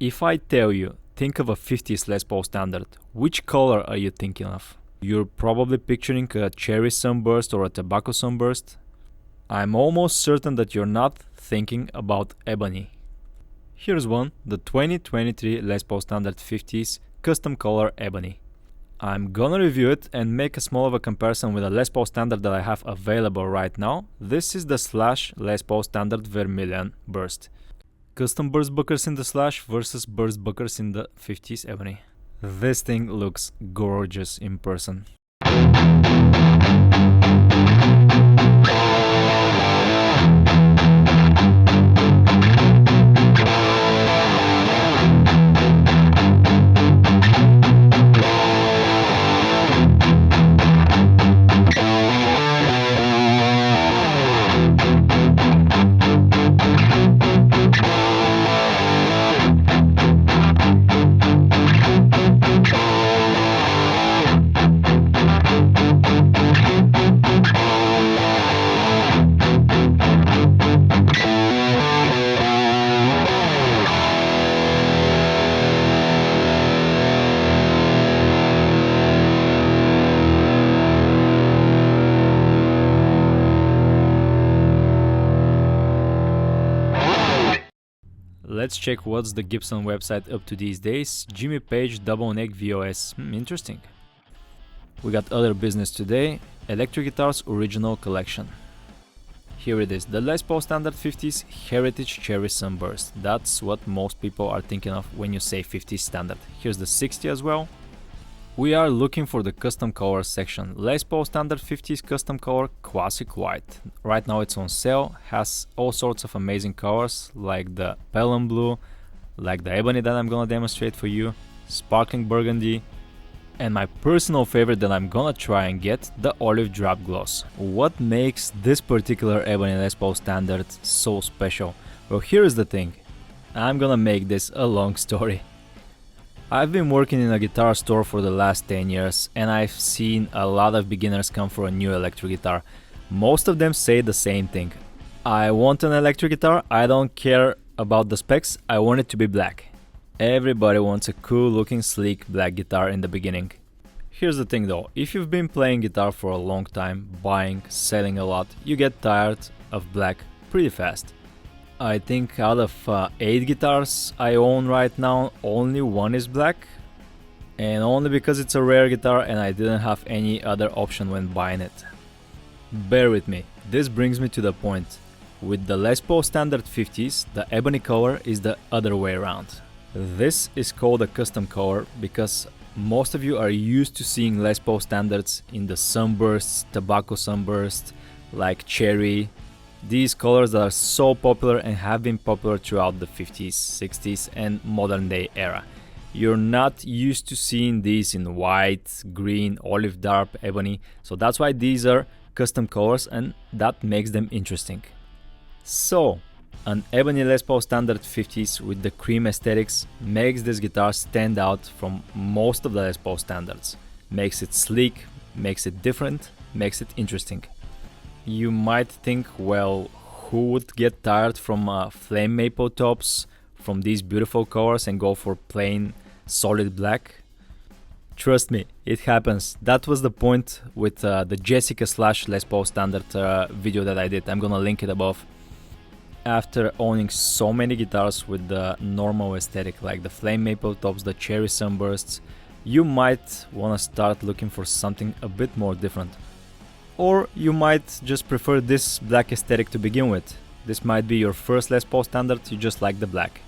If I tell you, think of a 50s Les Paul standard, which color are you thinking of? You're probably picturing a Cherry Sunburst or a Tobacco Sunburst. I'm almost certain that you're not thinking about ebony. Here's one, the 2023 Les Paul Standard 50s Custom Color Ebony. I'm gonna review it and make a small of a comparison with a Les Paul Standard that I have available right now. This is the Slash Les Paul Standard Vermilion Burst. Custom burst buckers in the Slash versus burst buckers in the 50s Ebony. This thing looks gorgeous in person. Let's check what's the Gibson website up to these days. Jimmy Page Double Neck VOS. Interesting. We got other business today. Electric Guitars Original Collection. Here it is, the Les Paul Standard 50s Heritage Cherry Sunburst. That's what most people are thinking of when you say 50s Standard. Here's the 60 as well. We are looking for the custom color section. Les Paul Standard 50s Custom Color Classic White. Right now it's on sale, has all sorts of amazing colors like the Pelham Blue, like the Ebony that I'm gonna demonstrate for you, Sparkling Burgundy, and my personal favorite that I'm gonna try and get, the Olive Drop Gloss. What makes this particular Ebony Les Paul Standard so special? Well, here's the thing. I'm gonna make this a long story. I've been working in a guitar store for the last 10 years and I've seen a lot of beginners come for a new electric guitar. Most of them say the same thing. I want an electric guitar, I don't care about the specs, I want it to be black. Everybody wants a cool looking sleek black guitar in the beginning. Here's the thing though, if you've been playing guitar for a long time, buying, selling a lot, you get tired of black pretty fast. I think out of 8 guitars I own right now, only one is black, and only because it's a rare guitar and I didn't have any other option when buying it. Bear with me, this brings me to the point. With the Les Paul Standard 50s, the ebony color is the other way around. This is called a custom color because most of you are used to seeing Les Paul Standards in the sunbursts, tobacco sunburst, like cherry. These colors that are so popular and have been popular throughout the 50s, 60s and modern day era. You're not used to seeing these in white, green, olive dark, ebony, so that's why these are custom colors and that makes them interesting. So, an ebony Les Paul Standard 50s with the cream aesthetics makes this guitar stand out from most of the Les Paul Standards. Makes it sleek, makes it different, makes it interesting. You might think, well, who would get tired from flame maple tops, from these beautiful colors and go for plain solid black? Trust me, it happens. That was the point with the Jessica Slash Les Paul Standard video that I did. I'm gonna link it above. After owning so many guitars with the normal aesthetic like the flame maple tops, the cherry sunbursts, you might wanna start looking for something a bit more different. Or you might just prefer this black aesthetic to begin with. This might be your first Les Paul Standard, you just like the black.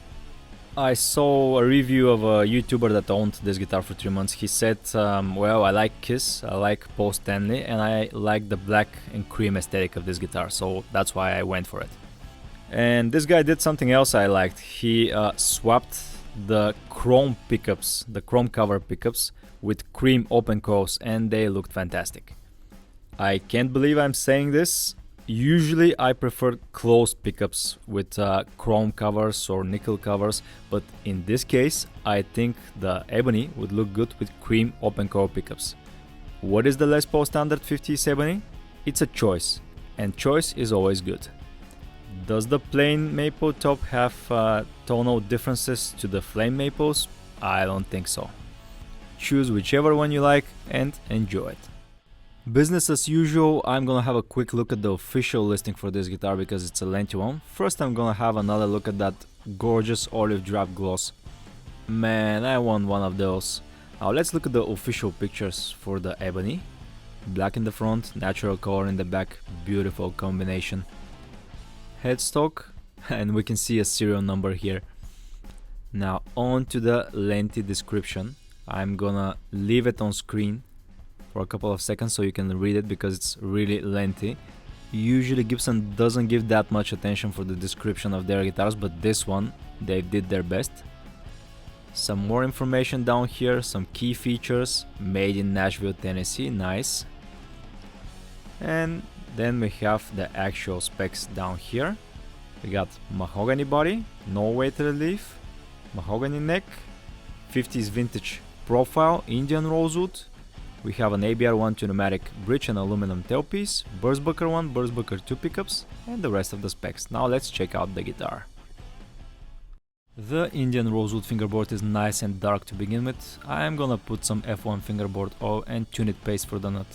I saw a review of a YouTuber that owned this guitar for 3 months. He said, well, I like Kiss, I like Paul Stanley, and I like the black and cream aesthetic of this guitar, so that's why I went for it. And this guy did something else I liked. He swapped the chrome pickups, the chrome cover pickups, with cream open coils, and they looked fantastic. I can't believe I'm saying this. Usually I prefer closed pickups with chrome covers or nickel covers, but in this case I think the ebony would look good with cream open coil pickups. What is the Les Paul Standard 50s Ebony? It's a choice, and choice is always good. Does the plain maple top have tonal differences to the flame maples? I don't think so. Choose whichever one you like and enjoy it. Business as usual, I'm gonna have a quick look at the official listing for this guitar because it's a lengthy one. First I'm gonna have another look at that gorgeous olive drab gloss. Man, I want one of those. Now let's look at the official pictures for the Ebony. Black in the front, natural color in the back, beautiful combination. Headstock, and we can see a serial number here. Now on to the lengthy description. I'm gonna leave it on screen for a couple of seconds so you can read it because it's really lengthy. Usually Gibson doesn't give that much attention for the description of their guitars, but this one, they did their best. Some more information down here, some key features, made in Nashville, Tennessee, nice. And then we have the actual specs down here. We got mahogany body, no weight relief, mahogany neck, 50s vintage profile, Indian rosewood. We have an ABR1 pneumatic bridge and aluminum tailpiece, Bursbucker 1, Bursbucker 2 pickups, and the rest of the specs. Now let's check out the guitar. The Indian rosewood fingerboard is nice and dark to begin with. I am gonna put some F1 fingerboard oil and tune it paste for the nut.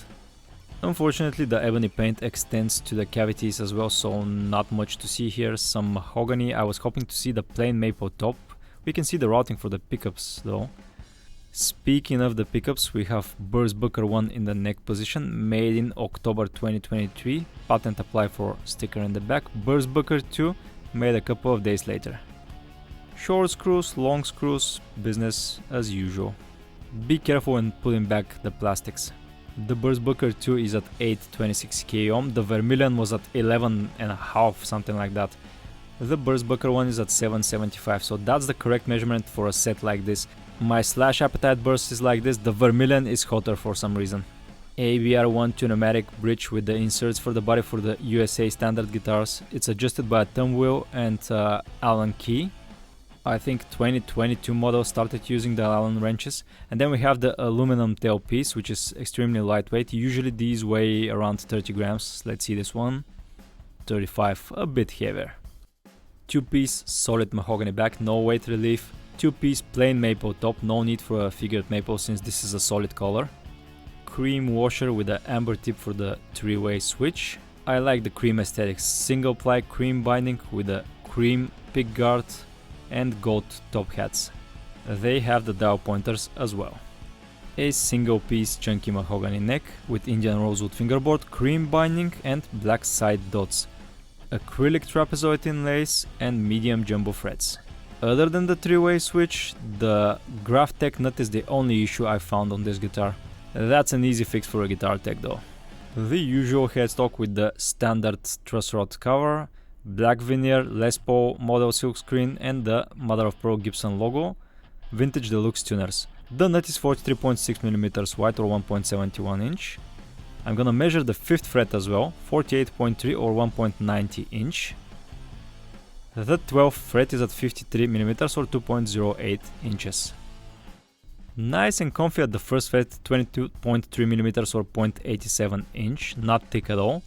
Unfortunately the ebony paint extends to the cavities as well, so not much to see here. Some mahogany. I was hoping to see the plain maple top. We can see the routing for the pickups though. Speaking of the pickups, we have Bursbucker 1 in the neck position, made in October 2023, patent applied for sticker in the back. Bursbucker 2, made a couple of days later. Short screws, long screws, business as usual. Be careful when pulling back the plastics. The Bursbucker 2 is at 826 k ohm, the Vermilion was at 11.5, something like that. The Bursbucker 1 is at 775, so that's the correct measurement for a set like this. My slash appetite burst is like this, the Vermilion is hotter for some reason. ABR1 pneumatic bridge with the inserts for the body for the USA standard guitars. It's adjusted by a thumb wheel and Allen key. I think 2022 model started using the Allen wrenches. And then we have the aluminum tailpiece, which is extremely lightweight. Usually these weigh around 30 grams. Let's see this one. 35, a bit heavier. Two-piece solid mahogany back, no weight relief. Two-piece plain maple top, no need for a figured maple since this is a solid color. Cream washer with an amber tip for the three-way switch. I like the cream aesthetics. Single ply cream binding with a cream pick guard and gold top hats. They have the dial pointers as well. A single piece chunky mahogany neck with Indian rosewood fingerboard, cream binding and black side dots. Acrylic trapezoid inlays and medium jumbo frets. Other than the three-way switch, the Graphtec nut is the only issue I found on this guitar. That's an easy fix for a guitar tech though. The usual headstock with the standard truss rod cover, black veneer, Les Paul model silkscreen and the mother of pearl Gibson logo, vintage deluxe tuners. The nut is 43.6mm wide or 1.71 inch. I'm gonna measure the 5th fret as well, 48.3 or 1.90 inch. The 12th fret is at 53mm or 2.08 inches. Nice and comfy at the 1st fret, 22.3mm or 0.87 inch, not thick at all.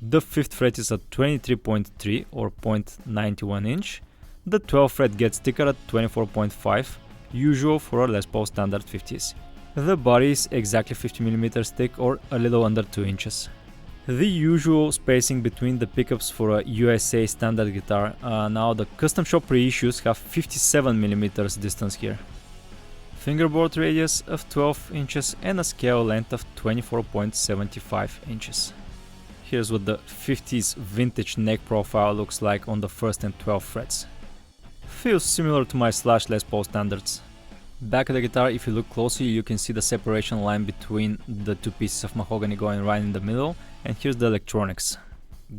The 5th fret is at 23.3 or 0.91 inch. The 12th fret gets thicker at 24.5, usual for a Les Paul standard 50s. The body is exactly 50mm thick or a little under 2 inches. The usual spacing between the pickups for a USA standard guitar. Now the custom shop reissues have 57mm distance here. Fingerboard radius of 12 inches and a scale length of 24.75 inches. Here's what the 50s vintage neck profile looks like on the 1st and 12th frets. Feels similar to my slash Les Paul standards. Back of the guitar, if you look closely, you can see the separation line between the two pieces of mahogany going right in the middle. And here's the electronics.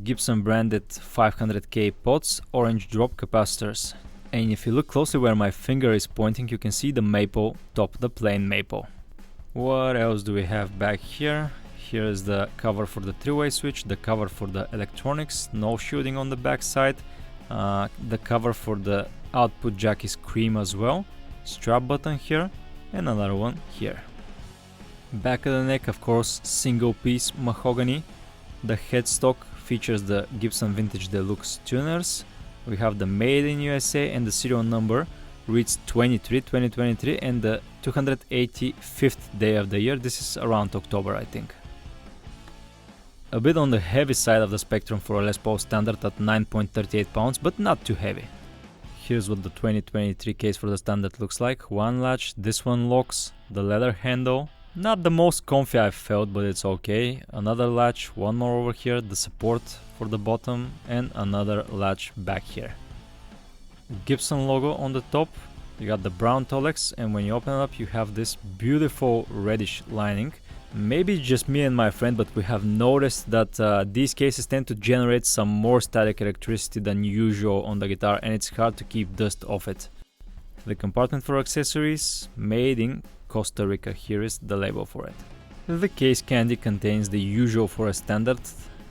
Gibson branded 500K pots, orange drop capacitors. And if you look closely where my finger is pointing, you can see the maple top, the plain maple. What else do we have back here? Here is the cover for the three-way switch, the cover for the electronics, no shielding on the back side. The cover for the output jack is cream as well. Strap button here and another one here. Back of the neck, of course, single piece mahogany. The headstock features the Gibson Vintage Deluxe tuners. We have the Made in USA and the serial number reads 23 2023 and the 285th day of the year. This is around October, I think. A bit on the heavy side of the spectrum for a Les Paul Standard at 9.38 pounds, but not too heavy. Here's what the 2023 case for the Standard looks like. One latch, this one locks, the leather handle. Not the most comfy I've felt, but it's okay. Another latch, one more over here, the support for the bottom, and another latch back here. Gibson logo on the top. You got the brown Tolex, and when you open it up you have this beautiful reddish lining. Maybe just me and my friend, but we have noticed that these cases tend to generate some more static electricity than usual on the guitar, and it's hard to keep dust off it. The compartment for accessories, made in Costa Rica. Here is the label for it. The case candy contains the usual for a Standard,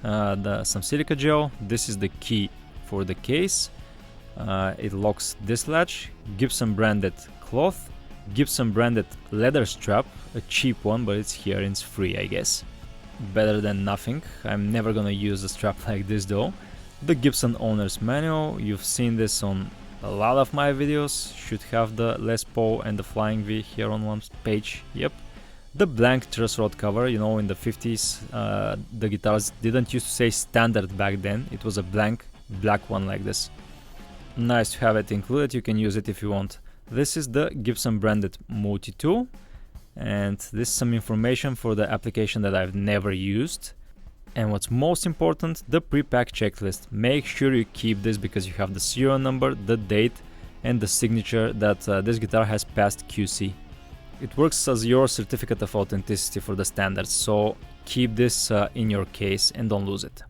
some silica gel. This is the key for the case. It locks this latch, Gibson branded cloth, Gibson branded leather strap, a cheap one, but it's here and it's free, I guess. Better than nothing. I'm never gonna use a strap like this though. The Gibson owner's manual, you've seen this on a lot of my videos. Should have the Les Paul and the Flying V here on one page, yep. The blank truss rod cover, you know, in the 50s the guitars didn't used to say Standard back then, it was a blank black one like this. Nice to have it included, you can use it if you want. This is the Gibson branded multi-tool, and this is some information for the application that I've never used. And what's most important, the pre-pack checklist. Make sure you keep this because you have the serial number, the date, and the signature that this guitar has passed QC. It works as your certificate of authenticity for the Standards, so keep this in your case and don't lose it.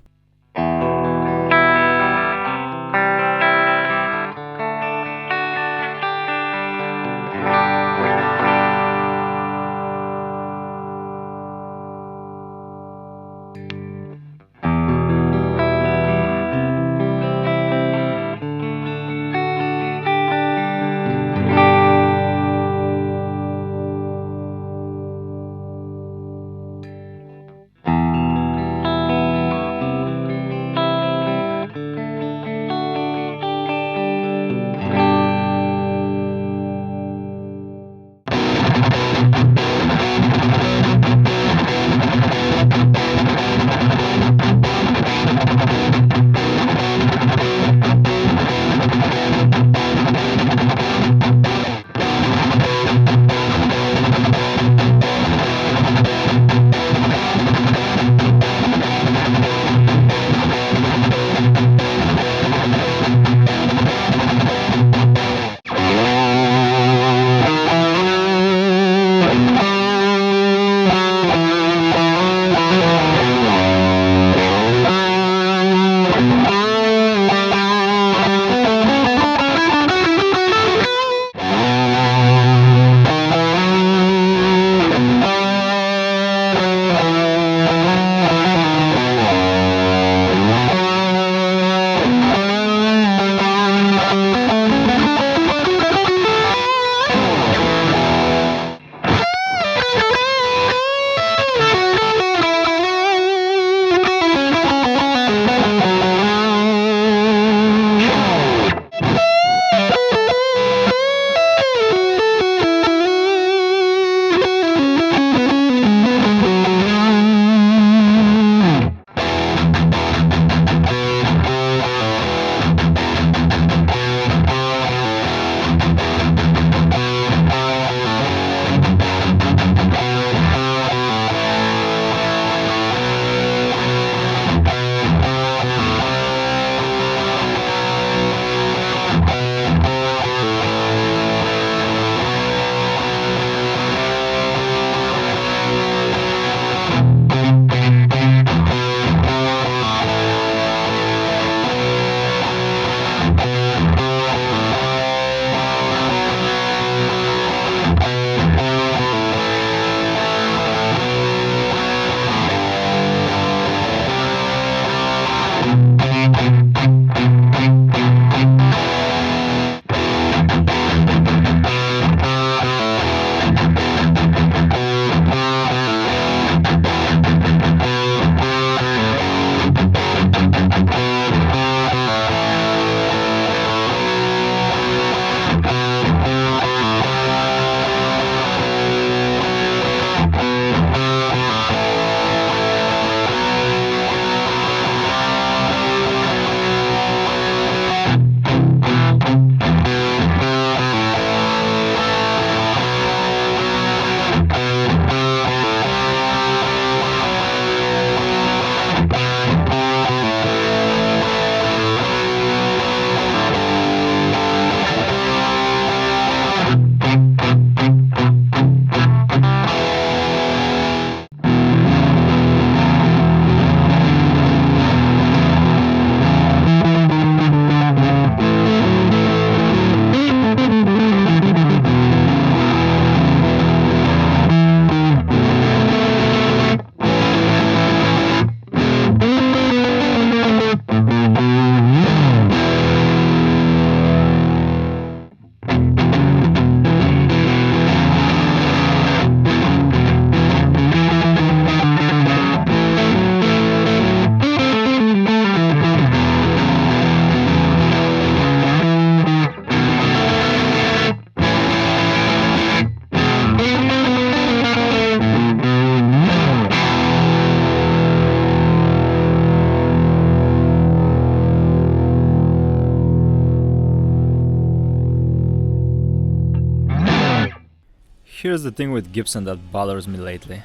Here's the thing with Gibson that bothers me lately.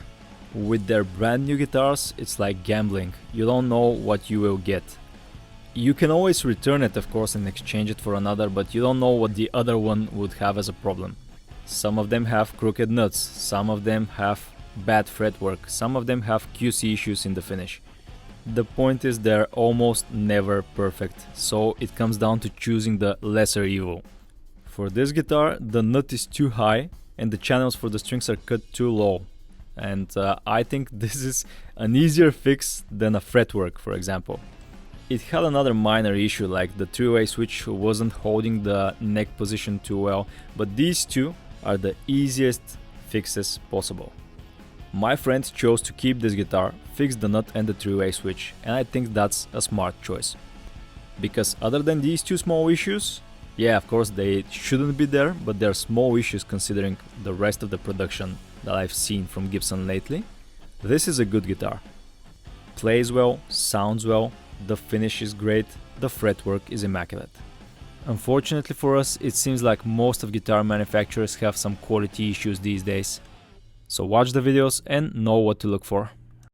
With their brand new guitars, it's like gambling. You don't know what you will get. You can always return it, of course, and exchange it for another, but you don't know what the other one would have as a problem. Some of them have crooked nuts, some of them have bad fretwork, some of them have QC issues in the finish. The point is they're almost never perfect, so it comes down to choosing the lesser evil. For this guitar, the nut is too high and the channels for the strings are cut too low. And I think this is an easier fix than a fretwork, for example. It had another minor issue, like the three-way switch wasn't holding the neck position too well, but these two are the easiest fixes possible. My friend chose to keep this guitar, fix the nut and the three-way switch, and I think that's a smart choice. Because other than these two small issues, yeah, of course they shouldn't be there, but they're small issues considering the rest of the production that I've seen from Gibson lately. This is a good guitar. Plays well, sounds well, the finish is great, the fretwork is immaculate. Unfortunately for us, it seems like most of guitar manufacturers have some quality issues these days. So watch the videos and know what to look for.